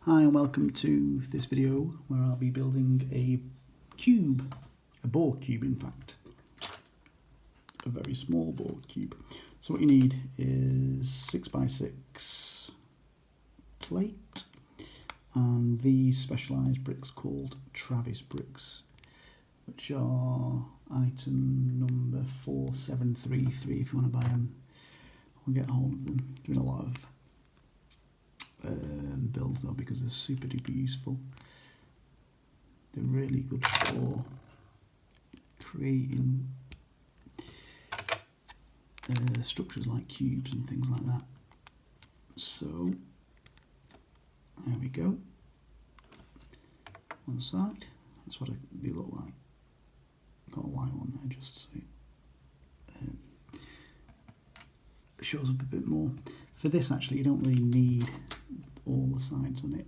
Hi and welcome to this video where I'll be building a cube, a Borg cube in fact, a very small Borg cube. So what you need is 6x6 plate and these specialised bricks called Travis bricks, which are item number 4733 if you want to buy them. I'll get hold of them. Doing a lot of builds though because they're super duper useful. They're really good for creating structures like cubes and things like that. So there we go. One side, that's what they look like. Got a white one there just so it shows up a bit more. For this actually you don't really need all the sides on it.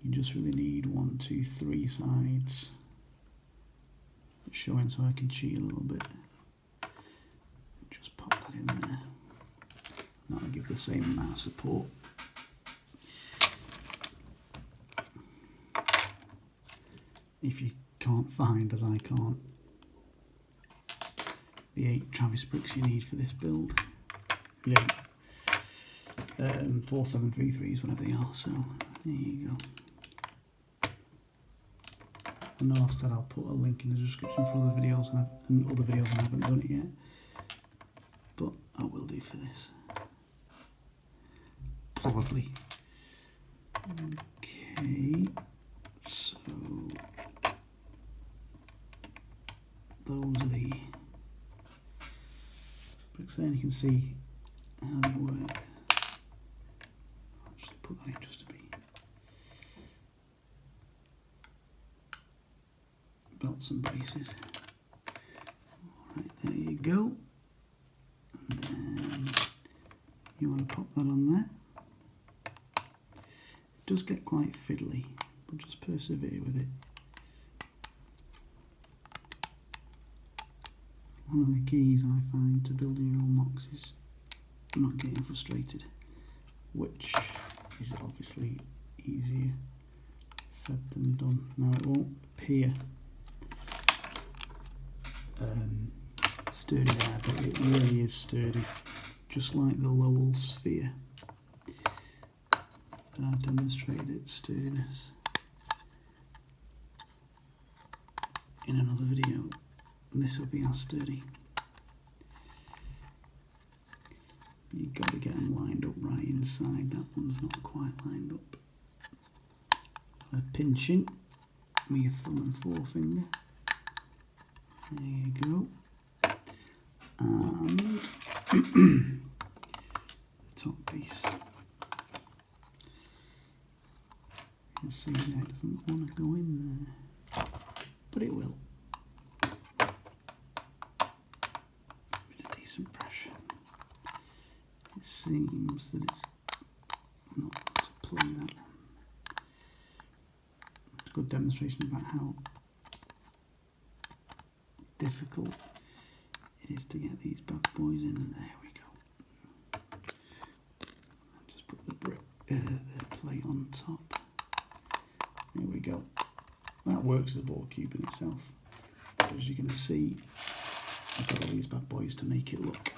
You just really need 1, 2, 3 sides showing, so I can cheat a little bit. Just pop that in there. That'll give the same amount of support. If you can't find, as I can't, the 8 Travis bricks you need for this build. The 4733s, whatever they are, so there you go. I know I've said I'll put a link in the description for other videos and other videos and I haven't done it yet, but I will do for this. Probably. Okay, so those are the bricks there, and you can see how they work. I'll just put that in just to be belts and braces. Alright, there you go. And then you want to pop that on there. It does get quite fiddly, but just persevere with it. One of the keys I find to building your own mocks is not getting frustrated, which is obviously easier said than done. Now it won't appear sturdy there, but it really is sturdy, just like the Lowell sphere that I've demonstrated its sturdiness in another video. This will be as sturdy. You've got to get them lined up right inside. That one's not quite lined up. Pinch in with your thumb and forefinger. There you go. And the top piece. You can see that it doesn't want to go in there, but it will. With a decent pressure. It seems that it's not to play that. It's a good demonstration about how difficult it is to get these bad boys in. There we go. I'll just put the plate on top. There we go. That works as a Borg cube in itself. But as you can see, I've got all these bad boys to make it look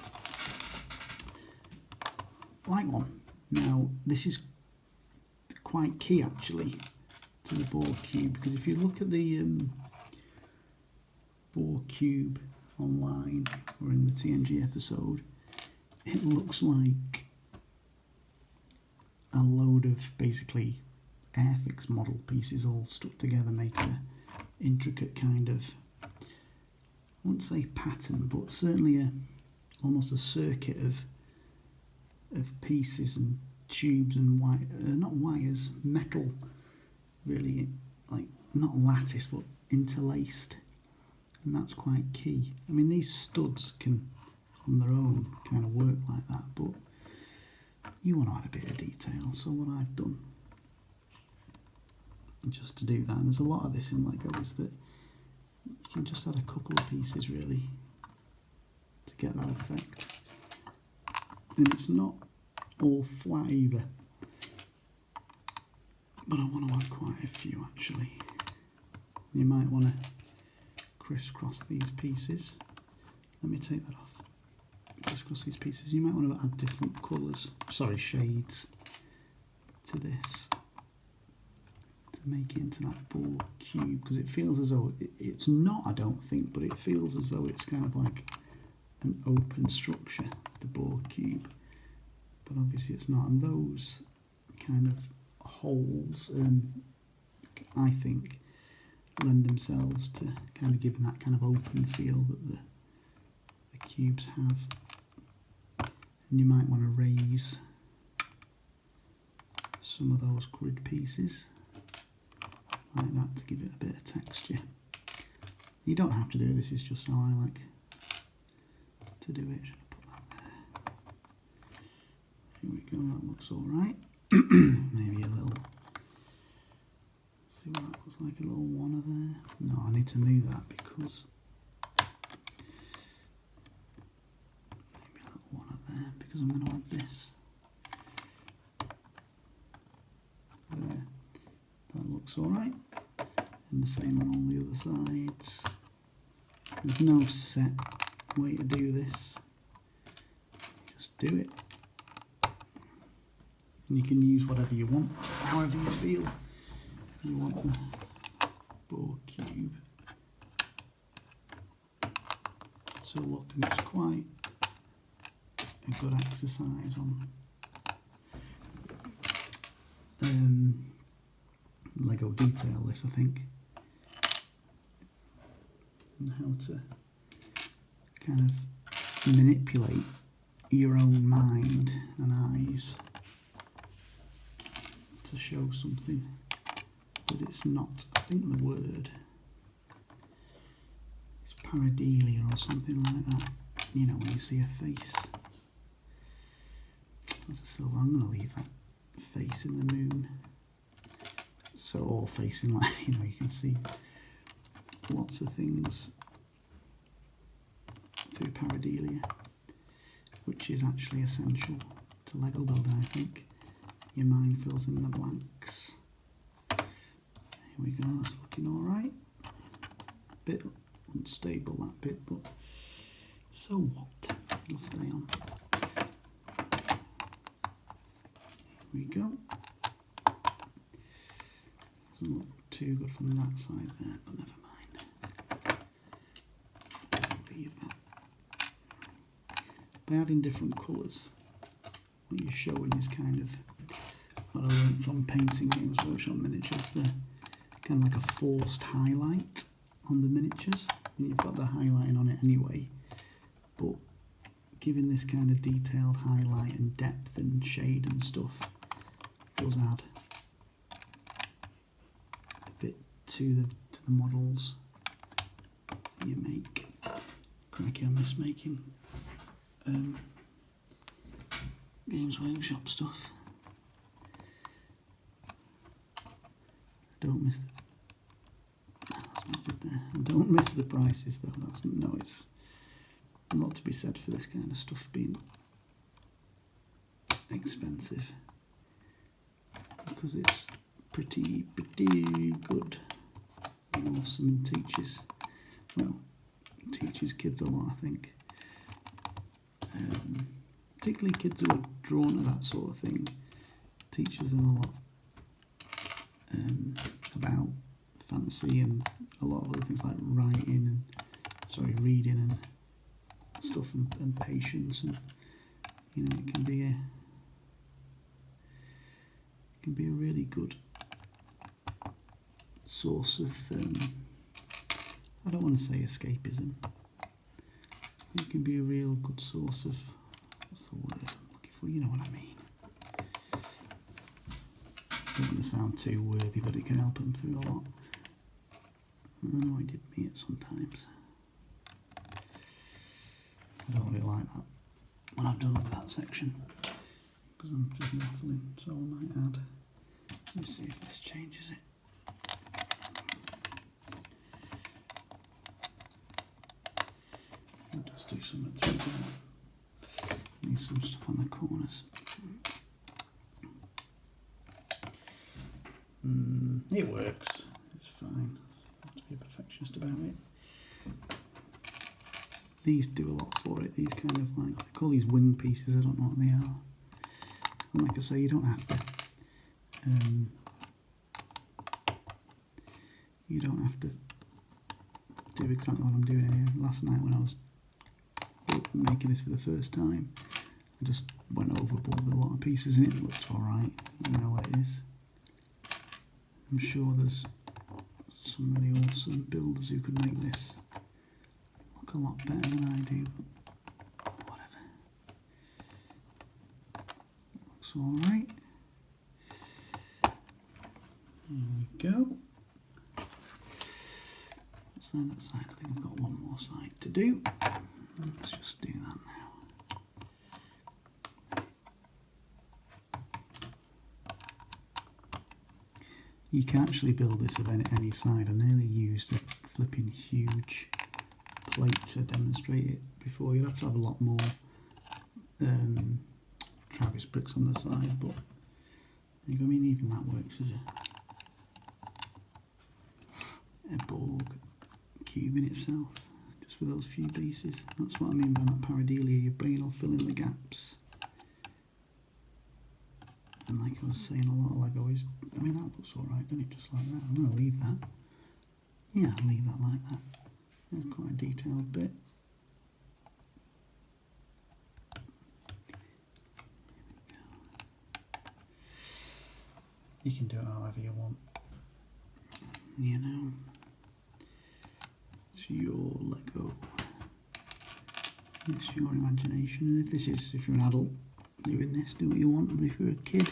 like one. Now this is quite key actually to the Borg cube, because if you look at the Borg cube online or in the TNG episode, it looks like a load of basically Airfix model pieces all stuck together, making an intricate kind of, I wouldn't say pattern, but certainly almost a circuit of pieces and tubes and not wires, metal, really, like not lattice but interlaced, and that's quite key. I mean, these studs can on their own kind of work like that, but you want to add a bit of detail, so what I've done just to do that, and there's a lot of this in Lego, is that you can just add a couple of pieces really to get that effect. And it's not all flat either. but I want to add quite a few actually. You might want to crisscross these pieces. Let me take that off. Crisscross these pieces. You might want to add different colours, sorry, shades to this to make it into that Borg cube, because it feels as though it's not, I don't think, but it feels as though it's kind of like an open structure, the Borg cube, but obviously it's not. And those kind of holes, I think, lend themselves to kind of giving that kind of open feel that the cubes have. And you might want to raise some of those grid pieces like that to give it a bit of texture. You don't have to do it, this is just how I like to do it. Should I put that there? Here we go, that looks alright. Maybe a little, see what that looks like, a little one there. No, I need to move that because maybe a little one there, because I'm going to add this there. That looks alright. And the same on all the other sides. There's no set way to do this. Just do it. And you can use whatever you want, however you feel. You want the Borg cube to look, and it's quite a good exercise on Lego detail, this I think, and how to kind of manipulate your own mind and eyes to show something that it's not. I think the word is pareidolia or something like that. You know, when you see a face. There's a silver. I'm going to leave that face in the moon. So all facing, like, you know, you can see lots of things through pareidolia, which is actually essential to Lego building, I think. Your mind fills in the blanks. There we go, that's looking alright. Bit unstable, that bit, but so what? It'll stay on. Here we go. Doesn't look too good from that side there, but never mind. I'll leave that. By adding different colours, what you're showing is kind of what I learned from painting Games Workshop miniatures, the kind of like a forced highlight on the miniatures. You've got the highlighting on it anyway, but giving this kind of detailed highlight and depth and shade and stuff does add a bit to the models that you make. Crikey, I miss making Games Workshop stuff. I don't miss that's not good there. I don't miss the prices though. That's no, it's a lot to be said for this kind of stuff being expensive, because it's pretty good and awesome, and teaches kids a lot, I think. Particularly kids who are drawn to that sort of thing, teaches them a lot about fantasy and a lot of other things like reading and stuff, and patience, and you know, it can be a really good source of I don't want to say escapism. It can be a real good source of, what's the word I'm looking for, you know what I mean. I don't want to sound too worthy, but it can help them through a lot. I know I did me it sometimes. I don't really like that when I've done with that section, because I'm just waffling, so I might add, let me see if this changes it. I'll just do something to it. Need some stuff on the corners. It works. It's fine. Not to be a perfectionist about it. These do a lot for it. These kind of like, I call these wing pieces. I don't know what they are. And like I say, you don't have to. You don't have to do exactly what I'm doing here. Last night when I was making this for the first time, I just went overboard with a lot of pieces and it looked alright. You know what it is. I'm sure there's some really awesome builders who could make this look a lot better than I do, but whatever. Looks alright. There we go. That side, I think I've got one more side to do. Let's just do that now. You can actually build this of any side. I nearly used a flipping huge plate to demonstrate it before. You'd have to have a lot more Travis bricks on the side, but I mean even that works as a Borg cube in itself, just with those few pieces. That's what I mean by that pareidolia. Your brain will fill in the gaps. And like I was saying, a lot of Lego is, I mean, that looks alright, doesn't it? Just like that. I'm going to leave that. Yeah, I'll leave that like that. That's quite a detailed bit. You can do it however you want. You know. It's your Lego. It's your imagination. And if you're an adult doing this, do what you want. And if you're a kid,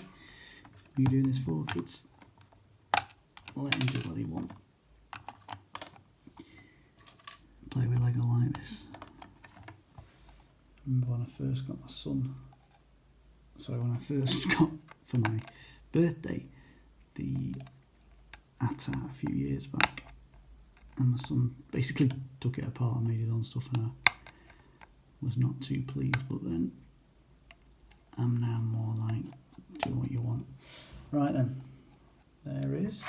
you're doing this for kids, let them do what they want. Play with Lego like this. I remember when I first got my son. Sorry, when I first got for my birthday the ATA a few years back. And my son basically took it apart and made his own stuff, and I was not too pleased. But then I'm now more like, do what you want. Right then, there is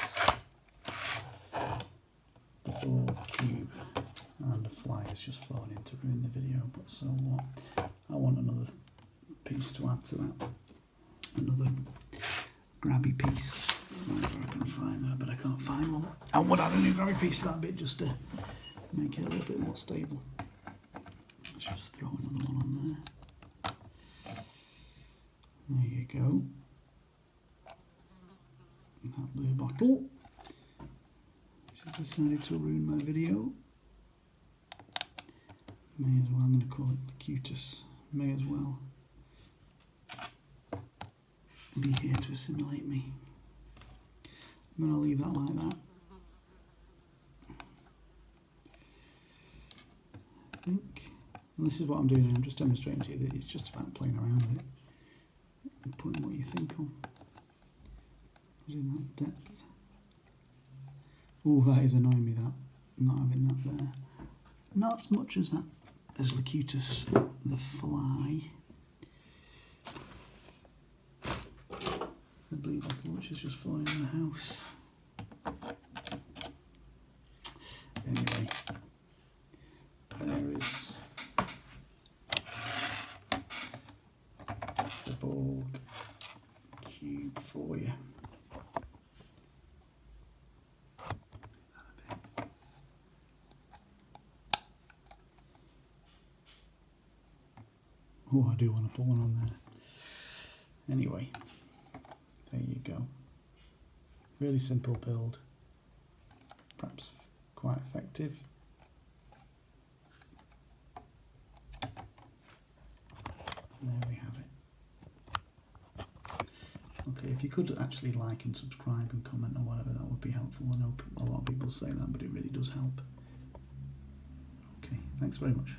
the Borg cube, and a fly has just flown in to ruin the video. But so what? I want another piece to add to that. Another grabby piece. Wherever I can find that, but I can't find one. I would add a new grabby piece to that bit just to make it a little bit more stable. Let's just throw another one on there. There you go. That blue bottle. She's decided to ruin my video. May as well, I'm going to call it Cutus. May as well be here to assimilate me. I'm going to leave that like that. I think. And this is what I'm doing. I'm just demonstrating to you that it's just about playing around with it and putting what you think on. In that depth. Oh, that is annoying me, that. Not having that there. Not as much as that as Locutus the fly. The blue bottle which has just fallen in the house. Anyway, there is the Borg cube for you. Oh, I do want to put one on there. Anyway, there you go. Really simple build, perhaps quite effective. And there we have it. Okay, if you could actually like and subscribe and comment or whatever, that would be helpful. I know a lot of people say that, but it really does help. Okay, thanks very much.